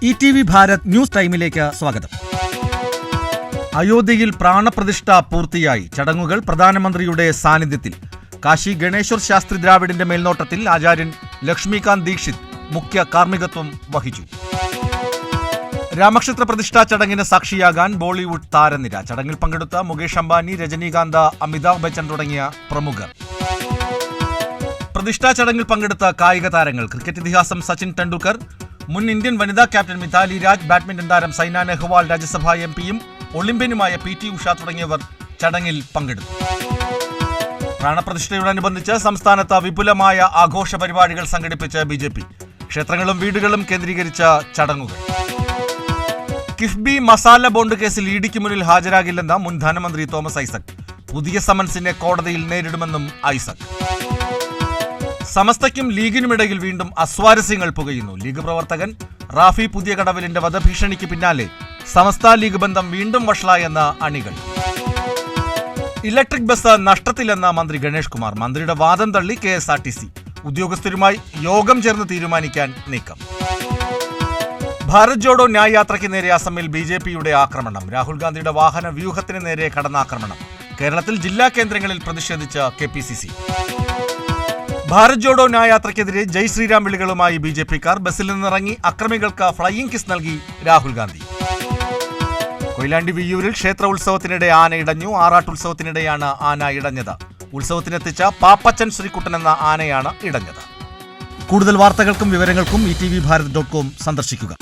ETV Bharat news ടൈമിലേക്ക് സ്വാഗതം. അയോധ്യയിൽ പ്രാണപ്രതിഷ്ഠ പൂർത്തിയായി. ചടങ്ങുകൾ പ്രധാനമന്ത്രിയുടെ സാന്നിധ്യത്തിൽ. കാശി ഗണേശ്വർ ശാസ്ത്രി ദ്രാവിഡിന്റെ മേൽനോട്ടത്തിൽ ആചാര്യൻ ലക്ഷ്മികാന്ത് ദീക്ഷിത് മുഖ്യ കാർമ്മികത്വം വഹിച്ചു. രാമക്ഷേത്ര പ്രതിഷ്ഠാ ചടങ്ങിന് സാക്ഷിയാകാൻ ബോളിവുഡ് താരനിര. ചടങ്ങിൽ പങ്കെടുത്ത മുകേഷ് അംബാനി, രജനീകാന്ത്, അമിതാഭ് ബച്ചൻ തുടങ്ങിയ പ്രമുഖർ. പ്രതിഷ്ഠാ ചടങ്ങിൽ പങ്കെടുത്ത കായിക താരങ്ങൾ: ക്രിക്കറ്റ് ഇതിഹാസം സച്ചിൻ ടെണ്ടുൽക്കർ, മുൻ ഇന്ത്യൻ വനിതാ ക്യാപ്റ്റൻ മിതാലി രാജ്, ബാഡ്മിന്റൺ താരം സൈന നെഹ്വാൾ, രാജ്യസഭാ MP-യും ഒളിമ്പ്യനുമായ PT ഉഷ തുടങ്ങിയവർ ചടങ്ങിൽ പങ്കെടുത്തു. പ്രാണപ്രതിഷ്ഠയോടനുബന്ധിച്ച് സംസ്ഥാനത്ത് വിപുലമായ ആഘോഷ പരിപാടികൾ സംഘടിപ്പിച്ച് BJP. ക്ഷേത്രങ്ങളും വീടുകളും കേന്ദ്രീകരിച്ച ചടങ്ങുകൾ. കിഫ്ബി മസാല ബോണ്ട് കേസിൽ EDക്ക് മുന്നിൽ ഹാജരാകില്ലെന്ന് മുൻ ധനമന്ത്രി തോമസ് ഐസക്. പുതിയ സമൻസിനെ കോടതിയിൽ നേരിടുമെന്നും ഐസക്. സമസ്തയ്ക്കും ലീഗിനുമിടയിൽ വീണ്ടും അസ്വാരസ്യങ്ങൾ പുകയുന്നു. ലീഗ് പ്രവർത്തകൻ റാഫി പുതിയ കടവിലിന്റെ വധഭീഷണിക്ക് പിന്നാലെ സമസ്ത ലീഗ് ബന്ധം വീണ്ടും വഷളായെന്ന അണികൾ. ഇലക്ട്രിക് ബസ് നഷ്ടത്തിലെന്ന മന്ത്രി ഗണേഷ് കുമാർ. മന്ത്രിയുടെ വാദം തള്ളി KSRTC. ഉദ്യോഗസ്ഥരുമായി യോഗം ചേർന്ന് തീരുമാനിക്കാൻ നീക്കം. ഭാരത് ജോഡോ ന്യായ് യാത്രയ്ക്ക് നേരെ അസമിൽ BJPയുടെ ആക്രമണം. രാഹുൽ ഗാന്ധിയുടെ വാഹന വ്യൂഹത്തിന് നേരെ കടന്നാക്രമണം. കേരളത്തിൽ ജില്ലാ കേന്ദ്രങ്ങളിൽ പ്രതിഷേധിച്ച KPCC. ഭാരത് ജോഡോ ന്യായ് യാത്രയ്ക്കെതിരെ ജയ് ശ്രീരാം വിളികളുമായി BJPക്കാർ. ബസ്സിൽ നിന്നിറങ്ങി അക്രമികൾക്ക് ഫ്ലൈയിങ് കിസ് നൽകി രാഹുൽ ഗാന്ധി. കൊയിലാണ്ടി വിയ്യൂരിൽ ക്ഷേത്ര ഉത്സവത്തിനിടെ ആന ഇടഞ്ഞു. ആറാട്ടുത്സവത്തിനിടെയാണ് ആന ഇടഞ്ഞത്. ഉത്സവത്തിനെത്തിച്ച പാപ്പച്ചൻ ശ്രീകുട്ടൻ എന്ന ആനയാണ് ഇടഞ്ഞത്. കൂടുതൽ വാർത്തകൾക്കും വിവരങ്ങൾക്കും ETVBharat.com സന്ദർശിക്കുക.